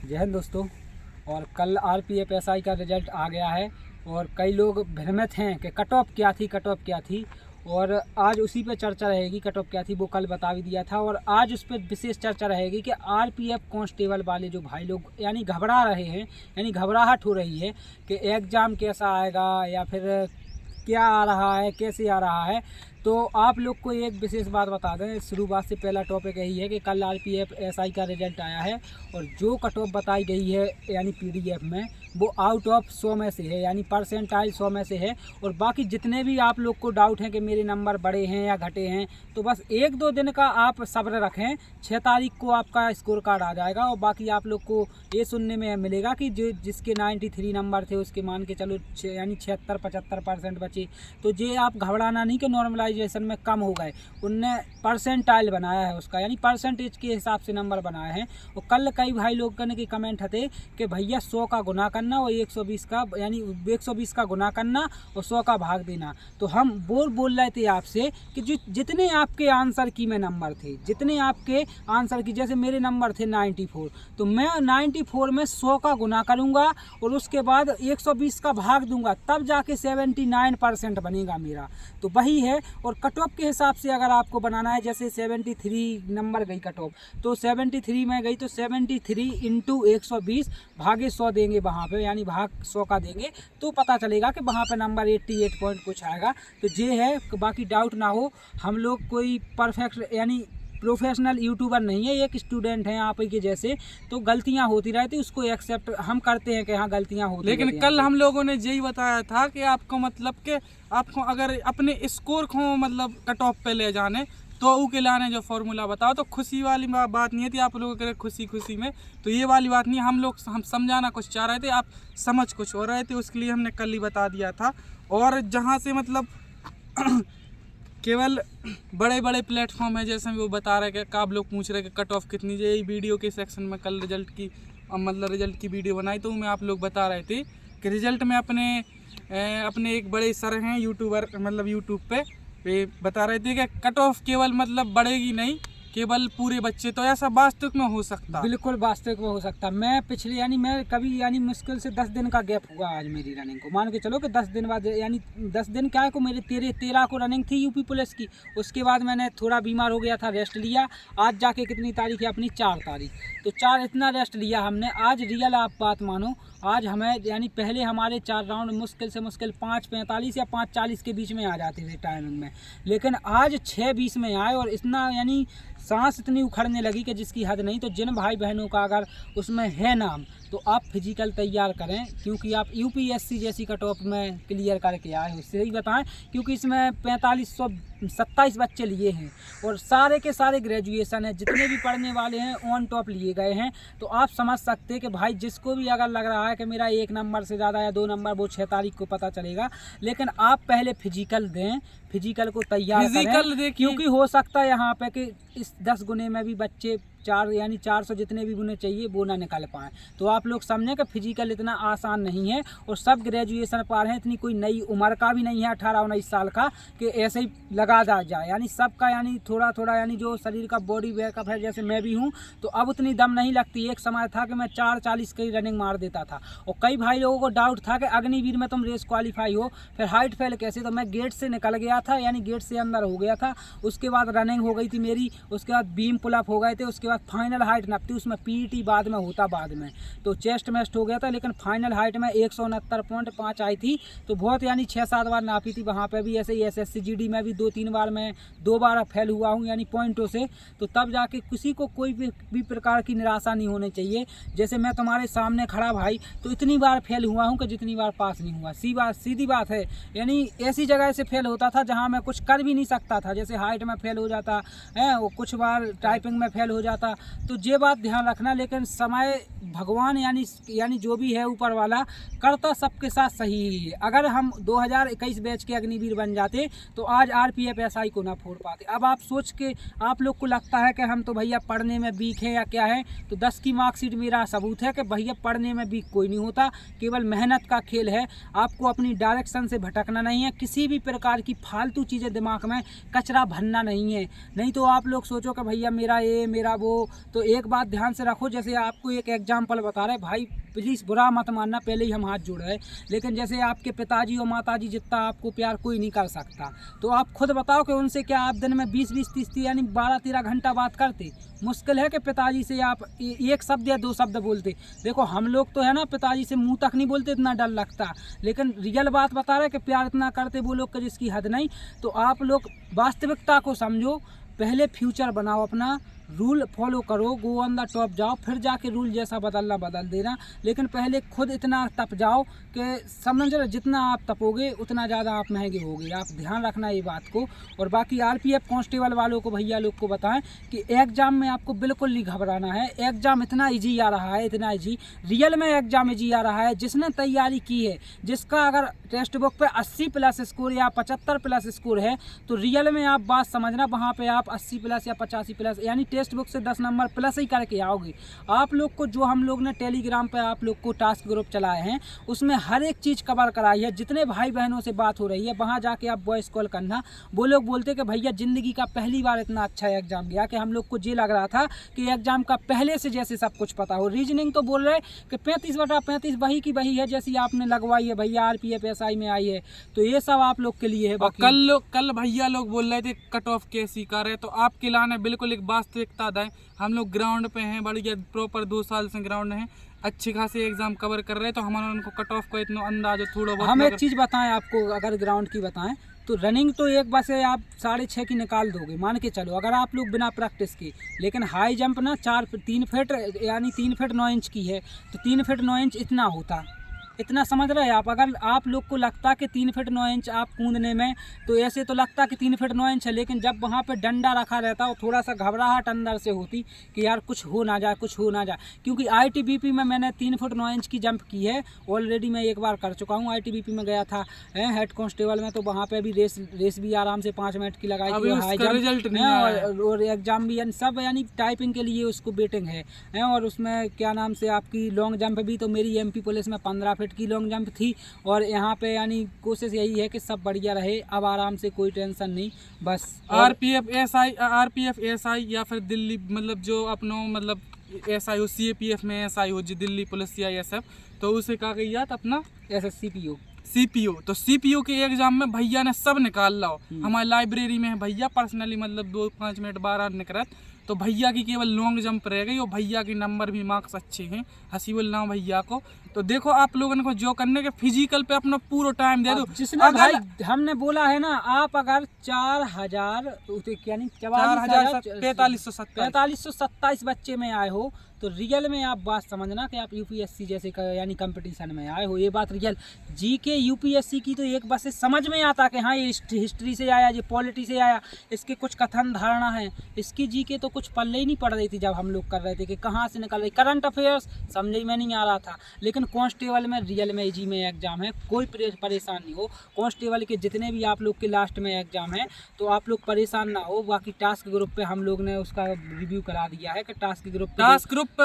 जय हिंद दोस्तों। और कल आरपीएफ एसआई का रिजल्ट आ गया है और कई लोग भ्रमित हैं कि कट ऑफ क्या थी और आज उसी पे चर्चा रहेगी। कट ऑफ क्या थी वो कल बता भी दिया था और आज उस पर विशेष चर्चा रहेगी कि आरपीएफ कांस्टेबल वाले जो भाई लोग यानी घबरा रहे हैं, यानी घबराहट हो रही है कि एग्ज़ाम कैसा आएगा या फिर क्या आ रहा है, कैसे आ रहा है। तो आप लोग को एक विशेष बात बता दें, शुरुआत से पहला टॉपिक यही है कि कल आरपीएफ एसआई का रिजल्ट आया है और जो कट ऑफ बताई गई है यानी पीडीएफ में वो आउट ऑफ 100 में से है, यानी परसेंटाइल 100 में से है। और बाकी जितने भी आप लोग को डाउट हैं कि मेरे नंबर बढ़े हैं या घटे हैं, तो बस 1-2 दिन का आप सब्र रखें। 6 तारीख को आपका स्कोर कार्ड आ जाएगा और बाकी आप लोग को ये सुनने में मिलेगा कि जो जिसके 93 नंबर थे उसके मान के चलो यानी 76-75% बचे। तो ये आप घबराना नहीं कि नॉर्मलाइजेशन में कम हो गए, उनने परसेंटाइल बनाया है उसका, यानी परसेंटेज के हिसाब से नंबर बनाए हैं। और कल कई भाई लोग के कमेंट थे कि भैया 100 का गुना करना और 120 का यानी 120 का गुना करना और 100 का भाग देना। तो हम बोल रहे थे आपसे कि जो जितने आपके आंसर की में नंबर थे, जितने आपके आंसर की, जैसे मेरे नंबर थे 94, तो मैं 94 में 100 का गुना करूँगा और उसके बाद 120 का भाग दूंगा, तब जाके 79% बनेगा मेरा। तो वही है। और कट ऑफ के हिसाब से अगर आपको बनाना है, जैसे 73 नंबर गई कट ऑफ, तो 73 में गई तो 73 इंटू 120 भागे 100 देंगे वहाँ पे, यानी भाग 100 का देंगे तो पता चलेगा कि वहाँ पे नंबर 88 पॉइंट कुछ आएगा। तो ये है, बाकी डाउट ना हो। हम लोग कोई परफेक्ट यानी प्रोफेशनल यूट्यूबर नहीं है, एक स्टूडेंट हैं आप ही के जैसे, तो गलतियां होती रहती, उसको एक्सेप्ट हम करते हैं कि हाँ गलतियां होती। लेकिन कल हम लोगों ने यही बताया था कि आपको मतलब कि आपको अगर अपने स्कोर को मतलब कट ऑफ पे ले जाने तो ऊ के लाने जो फॉर्मूला बताओ, तो खुशी वाली बात नहीं थी आप लोगों के खुशी में, तो ये वाली बात नहीं। हम समझाना कुछ चाह रहे थे, आप समझ कुछ हो रहे थे, उसके लिए हमने कल ही बता दिया था। और जहाँ से मतलब केवल बड़े बड़े प्लेटफॉर्म है, जैसे वो बता रहे कि आप लोग पूछ रहे कि कट ऑफ कितनी, यही वीडियो के सेक्शन में कल रिजल्ट की वीडियो बनाई, तो मैं आप लोग बता रहे थे कि रिजल्ट में अपने एक बड़े सर हैं यूट्यूबर, मतलब यूट्यूब पे बता रहे थे कि कट ऑफ केवल मतलब बढ़ेगी नहीं, केवल पूरे बच्चे, तो ऐसा वास्तविक में हो सकता? बिल्कुल वास्तविक में हो सकता। मैं पिछले यानी मैं कभी यानी मुश्किल से 10 दिन का गैप हुआ आज मेरी रनिंग को, मान के चलो कि 10 दिन बाद, यानी 10 दिन क्या है को मेरे 13 को रनिंग थी यूपी पुलिस की। उसके बाद मैंने थोड़ा बीमार हो गया था, रेस्ट लिया। आज जाके कितनी तारीख है अपनी, 4 तारीख, तो 4 इतना रेस्ट लिया हमने। आज रियल आप बात मानो, आज हमें यानी पहले हमारे 4 राउंड मुश्किल से मुश्किल 5:45 या 5:40 के बीच में आ जाते थे टाइमिंग में, लेकिन आज 6:20 में आए और इतना यानी सांस इतनी उखड़ने लगी कि जिसकी हद नहीं। तो जिन भाई बहनों का अगर उसमें है नाम, तो आप फिजिकल तैयार करें, क्योंकि आप यूपीएससी जैसी कट ऑफ में क्लियर करके आए, उससे ही बताएं। क्योंकि इसमें 4527 बच्चे लिए हैं और सारे के सारे ग्रेजुएशन है, जितने भी पढ़ने वाले हैं ऑन टॉप लिए गए हैं। तो आप समझ सकते हैं कि भाई जिसको भी अगर लग रहा है कि मेरा 1 नंबर से ज़्यादा या 2 नंबर, वो 6 तारीख को पता चलेगा। लेकिन आप पहले फिजिकल दें, फिजिकल को तैयार करें, क्योंकि हो सकता है यहाँ पे कि इस 10 गुने में भी बच्चे 400 जितने भी गुने चाहिए वो ना निकल पाएँ। तो आप लोग समझें कि फिजिकल इतना आसान नहीं है और सब ग्रेजुएशन पार हैं, इतनी कोई नई उम्र का भी नहीं है 18-19 साल का कि ऐसे ही लगा जाए। यानी सबका यानी थोड़ा थोड़ा यानी जो शरीर का बॉडी बैकअप है, जैसे मैं भी हूँ, तो अब उतनी दम नहीं लगती। एक समय था कि मैं 4:40 की रनिंग मार देता था और कई भाई लोगों को डाउट था कि अग्निवीर में तुम रेस क्वालिफाई हो, फिर हाइट फेल कैसे। तो मैं गेट से निकल गया था, यानी गेट से अंदर हो गया था, उसके बाद रनिंग हो गई थी मेरी, उसके बाद बीम पुलअप हो गए थे, उसके फाइनल हाइट नापती, उसमें पीटी बाद में होता बाद में, तो चेस्ट मेस्ट हो गया था। लेकिन फाइनल हाइट में 169.5 आई थी, तो बहुत यानी 6-7 बार नापी थी वहाँ पे भी। ऐसे ही एसएससी जीडी में भी 2-3 बार मैं 2 बार फेल हुआ हूँ यानी पॉइंटों से। तो तब जाके किसी को कोई भी प्रकार की निराशा नहीं होनी चाहिए। जैसे मैं तुम्हारे सामने खड़ा भाई, तो इतनी बार फेल हुआ हूँ कि जितनी बार पास नहीं हुआ, सीधी बात है। यानी ऐसी जगह से फेल होता था जहाँ मैं कुछ कर भी नहीं सकता था, जैसे हाइट में फेल हो जाता है, वो कुछ बार टाइपिंग में फेल हो जाता। तो ये बात ध्यान रखना। लेकिन समय भगवान यानी जो भी है ऊपर वाला करता सबके साथ सही ही है। अगर हम 2021 बैच के अग्निवीर बन जाते तो आज आरपीएफ एसआई को ना फोड़ पाते। अब आप सोच के आप लोग को लगता है कि हम तो भैया पढ़ने में वीक है या क्या है, तो 10 की मार्कशीट मेरा सबूत है कि भैया पढ़ने में वीक कोई नहीं होता, केवल मेहनत का खेल है। आपको अपनी डायरेक्शन से भटकना नहीं है, किसी भी प्रकार की फालतू चीज़ें दिमाग में कचरा भरना नहीं है। नहीं तो आप लोग सोचो कि भैया मेरा ये मेरा वो, तो एक बात ध्यान से रखो, जैसे आपको एक एग्जाम्पल बता रहे भाई, प्लीज़ बुरा मत मानना, पहले ही हम हाथ जोड़ रहे हैं, लेकिन जैसे आपके पिताजी और माताजी जितना आपको प्यार कोई नहीं कर सकता, तो आप खुद बताओ कि उनसे क्या आप दिन में 20-20, 30-30 यानी 12-13 घंटा बात करते? मुश्किल है कि पिताजी से आप एक शब्द या 2 शब्द बोलते। देखो हम लोग तो है ना पिताजी से मुंह तक नहीं बोलते, इतना डर लगता, लेकिन रियल बात बता रहे कि प्यार इतना करते वो लोग का जिसकी हद नहीं। तो आप लोग वास्तविकता को समझो, पहले फ्यूचर बनाओ अपना, रूल फॉलो करो, गो ऑन द टॉप जाओ, फिर जाके रूल जैसा बदलना बदल देना, लेकिन पहले खुद इतना तप जाओ कि समझ लो जितना आप तपोगे उतना ज़्यादा आप महंगे होगे। आप ध्यान रखना ये बात को। और बाकी आरपीएफ कांस्टेबल वालों को, भैया लोग को बताएं कि एग्ज़ाम में आपको बिल्कुल नहीं घबराना है। एग्ज़ाम इतना ईजी आ रहा है, इतना ईजी, रियल में एग्ज़ाम ईजी आ रहा है। जिसने तैयारी की है, जिसका अगर टेक्स्ट बुक पे 80+ स्कोर या 75+ स्कोर है, तो रियल में आप बात समझना, वहाँ पे आप 80+ या 85+ यानी टेक्स्ट बुक से 10 नंबर प्लस ही करके आओगे। आप लोग को जो हम लोग ने टेलीग्राम पे आप लोग को टास्क ग्रुप चलाए हैं, उसमें हर एक चीज़ कवर कराई है। जितने भाई बहनों से बात हो रही है वहाँ जाके आप वॉइस कॉल करना। वो लोग बोलते कि भैया ज़िंदगी का पहली बार इतना अच्छा एग्जाम गया कि हम लोग को ये लग रहा था कि एग्जाम का पहले से जैसे सब कुछ पता हो। रीजनिंग तो बोल रहे कि 35/35 वही की वही है जैसी आपने लगवाई है भैया, आरपीएफ एसआई में आई है। तो ये सब आप लोग के लिए है। कल भैया लोग बोल रहे थे कट ऑफ कैसी कर रहे, तो आपके लाने बिल्कुल एक वास्तविकता दें। हम लोग ग्राउंड पे हैं, बढ़िया प्रॉपर 2 साल से ग्राउंड हैं, अच्छे खासे एग्जाम कवर कर रहे हैं, तो हमारा उनको कट ऑफ का इतना अंदाज थोड़ा बहुत। हम एक चीज़ बताएं आपको, अगर ग्राउंड की बताएं तो रनिंग तो एक बस है, आप 6.5 की निकाल दोगे मान के चलो, अगर आप लोग बिना प्रैक्टिस के। लेकिन हाई जंप ना 3 फीट यानी 3 फीट 9 इंच की है, तो 3 फीट 9 इंच इतना होता, इतना समझ रहे हैं आप। अगर आप लोग को लगता कि 3 फीट 9 इंच आप कूदने में, तो ऐसे तो लगता कि 3 फीट 9 इंच है, लेकिन जब वहाँ पे डंडा रखा रहता और थोड़ा सा घबराहट अंदर से होती कि यार कुछ हो ना जाए, कुछ हो ना जाए। क्योंकि आईटीबीपी में मैंने 3 फुट 9 इंच की जंप की है ऑलरेडी, मैं एक बार कर चुका हूँ। आईटीबीपी में गया था हेड कांस्टेबल में, तो वहाँ पे भी रेस भी आराम से 5 मिनट की लगाई थी, हाई जंप और एग्जाम भी सब यानी टाइपिंग के लिए उसको वेटिंग है। और उसमें क्या नाम से आपकी लॉन्ग जंप भी, तो मेरी एमपी पुलिस में 15 फीट की लॉन्ग जंप थी। और यहाँ पे यानी कोशिश यही है कि सब बढ़िया रहे, अब आराम से, कोई टेंशन नहीं बस। आरपीएफ एसआई या फिर दिल्ली मतलब जो अपनो मतलब एसआई हो, सीएपीएफ में एसआई हो जी, दिल्ली पुलिस सीआईएसएफ, तो उसे कहा गई याद अपना सीपीओ। तो सीपीओ के एग्जाम में भैया ने सब निकाल लाओ। हमारी लाइब्रेरी में है भैया, पर्सनली मतलब 2-5 मिनट बाहर निकलत, तो भैया की केवल लॉन्ग जंप रह गई और भैया के नंबर भी मार्क्स अच्छे हैं, हसीबुल नाम भैया को। तो देखो आप लोगों को जो करने के फिजिकल पे अपना पूरा टाइम दे दो। जिसने भाई हमने बोला है ना, आप अगर 4000 यानी 4527 बच्चे में आए हो, तो रियल में आप बात समझना कि आप यूपीएससी जैसे यानी कंपटीशन में आए हो। ये बात रियल जीके यूपीएससी की तो एक बस से समझ में आता कि हाँ ये हिस्ट्री से आया, ये पॉलिटी से आया, इसके कुछ कथन धारणा है। इसकी जीके तो कुछ पल्ले ही नहीं पड़ रही थी जब हम लोग कर रहे थे कि कहाँ से निकल रही। करंट अफेयर्स समझ में नहीं आ रहा था। लेकिन कांस्टेबल में रियल में जी में एग्जाम है, कोई परेशान नहीं हो। कांस्टेबल के जितने भी आप लोग के लास्ट में एग्जाम है, तो आप लोग परेशान ना हो। बाकी टास्क ग्रुप पे हम लोग ने उसका रिव्यू करा दिया है कि टास्क ग्रुप पे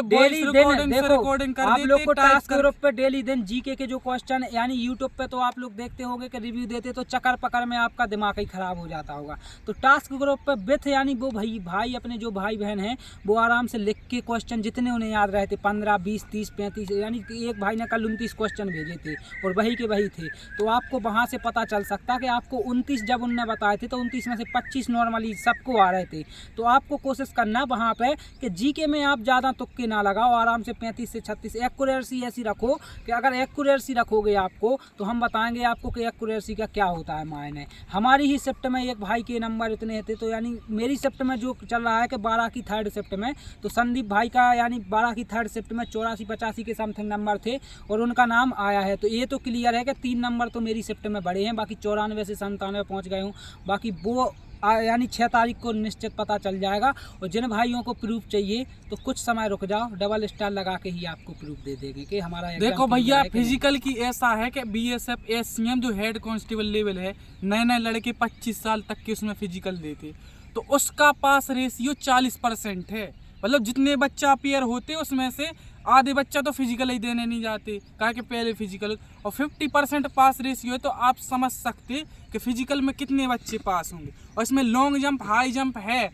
डेली दिन देखो आप लोग को टास्क ग्रुप पे डेली दिन जीके के जो क्वेश्चन यानी यूट्यूब पे तो आप लोग देखते होंगे कि रिव्यू देते, तो चक्कर पकड़ में आपका दिमाग ही खराब हो जाता होगा। तो टास्क ग्रुप पे विथ यानी वो भाई अपने जो भाई बहन हैं वो आराम से लिख के क्वेश्चन जितने उन्हें याद रहे थे 15, 20, 30, 35 यानी एक भाई ने कल 29 क्वेश्चन भेजे थे और वही के वही थे। तो आपको वहाँ से पता चल सकता कि आपको 29 जब उनने बताए थे तो 29 में से 25 नॉर्मली सबको आ रहे थे। तो आपको कोशिश करना वहाँ पे कि जीके में आप ज़्यादा तुक्के ना लगाओ, आराम से 35 से 36 एक्यूरेसी ऐसी रखो कि अगर एक्यूरेसी रखोगे आपको तो हम बताएंगे आपको कि एक्यूरेसी का क्या होता है मायने। हमारी ही शिफ्ट में एक भाई के नंबर इतने थे, तो यानी मेरी शिफ्ट में जो चल रहा है कि 12 की 3rd शिफ्ट में, तो संदीप भाई का यानी 12 की 3rd शिफ्ट में 84-85 के समथिंग नंबर थे और उनका नाम आया है। तो ये तो क्लियर है कि 3 नंबर तो मेरी शिफ्ट में बढ़े हैं, बाकी 94 से 97 पहुँच गए हूँ। बाकी वो यानी 6 तारीख को निश्चित पता चल जाएगा। और जिन भाइयों को प्रूफ चाहिए तो कुछ समय रुक जाओ, डबल स्टार लगा के ही आपको प्रूफ दे देंगे कि हमारा देखो भैया फिजिकल की ऐसा है कि बीएसएफ एससीएम जो हेड कांस्टेबल लेवल है, नए लड़के 25 साल तक के उसमें फिजिकल देते, तो उसका पास रेशियो 40% है। मतलब जितने बच्चा अपियर होते उसमें से आधे बच्चा तो फिजिकल ही देने नहीं जाते, कहा कि पहले फिजिकल, और 50% पास रेशियो है। तो आप समझ सकते कि फिजिकल में कितने बच्चे पास होंगे। और इसमें लॉन्ग जंप हाई जंप है,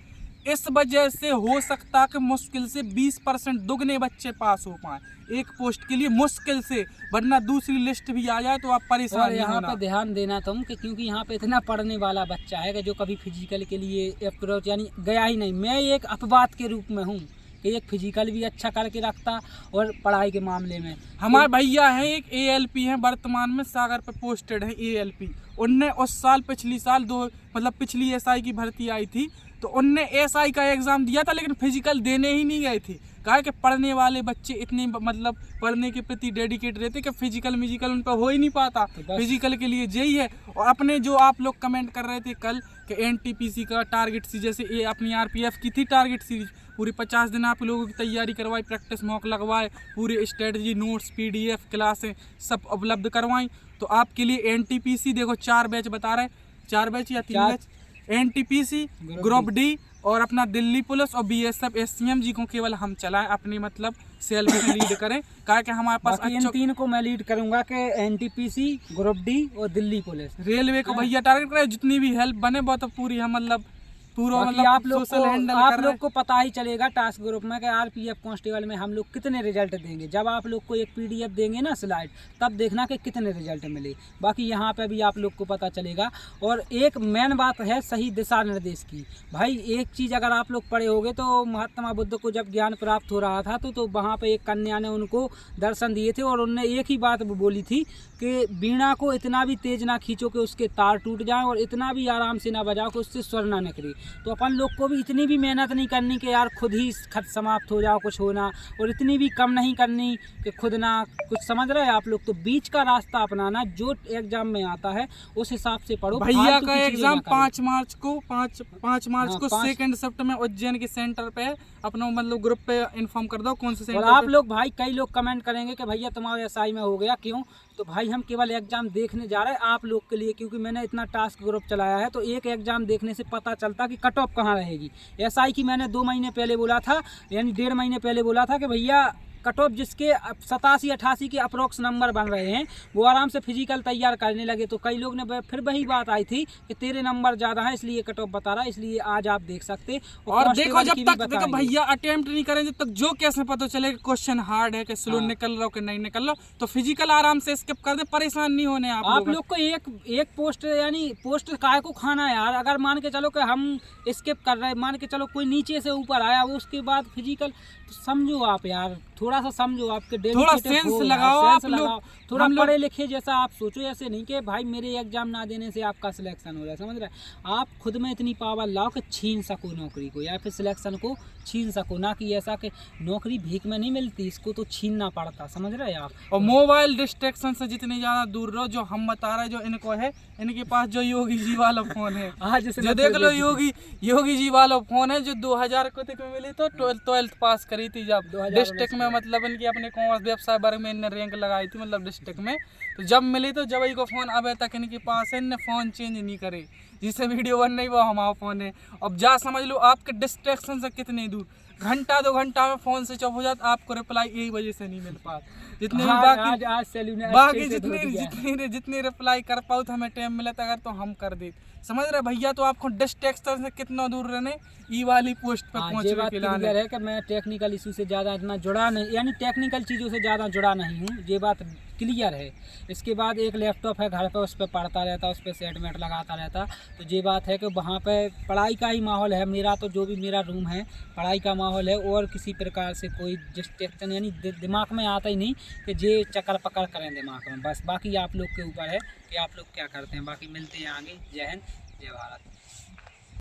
इस वजह से हो सकता है कि मुश्किल से 20% दुगने बच्चे पास हो पाए एक पोस्ट के लिए, मुश्किल से, वरना दूसरी लिस्ट भी आ जाए तो आप परेशान और नहीं यहाँ होना। पे ध्यान देना तुम कि क्योंकि यहाँ पे इतना पढ़ने वाला बच्चा है कि जो कभी फिजिकल के लिए अप्रोच यानी गया ही नहीं। मैं एक अपवाद के रूप में हूँ कि एक फिजिकल भी अच्छा करके रखता और पढ़ाई के मामले में हमारे भैया हैं एक ALP हैं, वर्तमान में सागर पे पोस्टेड है ALP। उनने उस साल पिछली साल पिछली SI की भर्ती आई थी तो उनने SI का एग्ज़ाम दिया था, लेकिन फिजिकल देने ही नहीं गए थे। कहा कि पढ़ने वाले बच्चे इतने पढ़ने के प्रति डेडिकेट रहते कि फिजिकल उन पर हो ही नहीं पाता, तो फिजिकल के लिए यही है। और अपने जो आप लोग कमेंट कर रहे थे कल कि NTPC का टारगेट सीरीज, जैसे ये अपनी RPF की थी टारगेट सीरीज, पूरे 50 दिन आप लोगों की तैयारी करवाई, प्रैक्टिस मॉक लगवाए, पूरे स्ट्रेटजी नोट्स PDF क्लासें सब उपलब्ध करवाई। तो आपके लिए NTPC देखो 4 बैच बता रहे, 4 बैच या 3 बैच, NTPC, ग्रुप D और अपना दिल्ली पुलिस और BSF SCM को केवल हम चलाएं, अपनी सेल्फ में लीड करें। कहा कि हमारे पास इन 3 को मैं लीड करूंगा कि NTPC, ग्रुप D और दिल्ली पुलिस। रेलवे को भैया टारगेट करें, जितनी भी हेल्प बने बहुत पूरी हम पूरा आप लोग को पता ही चलेगा टास्क ग्रुप में कि RPF कांस्टेबल में हम लोग कितने रिजल्ट देंगे। जब आप लोग को एक PDF देंगे ना स्लाइड, तब देखना कि कितने रिजल्ट मिले। बाकी यहाँ पे भी आप लोग को पता चलेगा। और एक मेन बात है सही दिशा निर्देश की। भाई एक चीज़ अगर आप लोग पढ़े होंगे तो महात्मा बुद्ध को जब ज्ञान प्राप्त हो रहा था तो वहाँ पे एक कन्या ने उनको दर्शन दिए थे और उनने एक ही बात बोली थी कि वीणा को इतना भी तेज ना खींचो कि उसके तार टूट जाएं और इतना भी आराम से ना बजाओ कि उससे स्वर ना निकले। तो अपन लोग को भी इतनी भी मेहनत नहीं करनी कि यार खुद ही खत समाप्त हो जाओ कुछ होना, और इतनी भी कम नहीं करनी कि खुद ना कुछ, समझ रहे हैं आप लोग। तो बीच का रास्ता अपनाना, जो एग्जाम में आता है उस हिसाब से पढ़ो। भैया का एग्जाम 5 मार्च को सेकंड शिफ्ट में उज्जैन के सेंटर पे अपना ग्रुप पे इन्फॉर्म कर दो कौन से सेंटर। और आप लोग भाई कई लोग कमेंट करेंगे कि भैया तुम्हारे SI में हो गया क्यों, तो भाई हम केवल एग्जाम देखने जा रहे हैं आप लोग के लिए, क्योंकि मैंने इतना टास्क ग्रुप चलाया है तो एक एग्जाम देखने से पता चलता कि कट ऑफ कहाँ रहेगी। SI की मैंने 2 महीने पहले बोला था, यानी 1.5 महीने पहले बोला था कि भैया कट ऑफ जिसके 87-88 के अप्रोक्स नंबर बन रहे हैं वो आराम से फिजिकल तैयार करने लगे। तो कई लोग ने फिर वही बात आई थी कि तेरे नंबर ज़्यादा है इसलिए कट ऑफ बता रहा है, इसलिए आज आप देख सकते। और देखो जब तक देखो भैया अटेम्प्ट नहीं करें, जब तक जो कैसे पता चले क्वेश्चन हार्ड है कि स्लो निकल रहा हो कि नहीं निकल रहा, तो फिजिकल आराम से स्किप कर दे, परेशान नहीं होने आप लोग को। एक पोस्ट यानी पोस्ट काय को खाना है यार। अगर मान के चलो कि हम स्किप कर रहे हैं, मान के चलो कोई नीचे से ऊपर आया वो उसके बाद फिजिकल, तो समझो आप यार, थोड़ा सा समझो, आपके थोड़ा सेंस लगाओ, आप लोग थोड़ा पढ़े लिखे जैसा आप सोचो। ऐसे नहीं कि भाई मेरे एग्जाम ना देने से आपका सिलेक्शन हो रहा है, समझ रहे हैं। आप खुद में इतनी पावर लाओ कि छीन सको नौकरी को या फिर सिलेक्शन को छीन सको, ना कि ऐसा कि नौकरी भीख में नहीं मिलती, इसको तो छीनना पड़ता, समझ रहे हैं आप। और मोबाइल डिस्ट्रैक्शन से जितने ज़्यादा दूर रहो, जो हम बता रहे जो इनको है, इनके पास जो योगी जी वाला फोन है जो देख लो योगी जी वाला फोन है, जो 2000 को में मिली तो 12th पास करी थी जब डिस्ट्रिक्ट में, इनकी अपने कॉमर्स व्यवसाय वर्ग में इनने रैंक लगाई थी डिस्ट्रिक्ट में। तो जब मिली तो जब को फ़ोन अब तक इनके पास है, इनने फ़ोन चेंज नहीं करे, जिससे वीडियो बन नहीं वो हमारा फ़ोन है। अब जा समझ लो आपके डिस्ट्रैक्शन से कितनी दूर, घंटा 2 घंटा में फ़ोन स्विच ऑफ हो जाता, आपको रिप्लाई यही वजह से नहीं मिल पाता। जितने बाकी जितनी रिप्लाई कर पाओ तो हमें टाइम मिला था अगर तो हम कर देते, समझ रहे भैया। तो आपको डिस्ट्रैक्शन से कितना दूर रहने ई वाली पोस्ट पर पहुंचने के लिए है कि मैं टेक्निकल इशू से ज़्यादा इतना जुड़ा नहीं, यानी टेक्निकल चीज़ों से ज़्यादा जुड़ा नहीं हूँ, ये बात क्लियर है। इसके बाद एक लैपटॉप है घर पे, उस पर पढ़ता रहता, उस पर सेटमेंट लगाता रहता। तो ये बात है कि वहाँ पे पढ़ाई का ही माहौल है मेरा, तो जो भी मेरा रूम है पढ़ाई का माहौल है, और किसी प्रकार से कोई डिस्ट्रैक्शन यानी दिमाग में आता ही नहीं कि ये चक्कर पकड़ करें दिमाग में। बस बाकी आप लोग के ऊपर है कि आप लोग क्या करते हैं। बाकी मिलते हैं आगे। जय हिंद, जय भारत।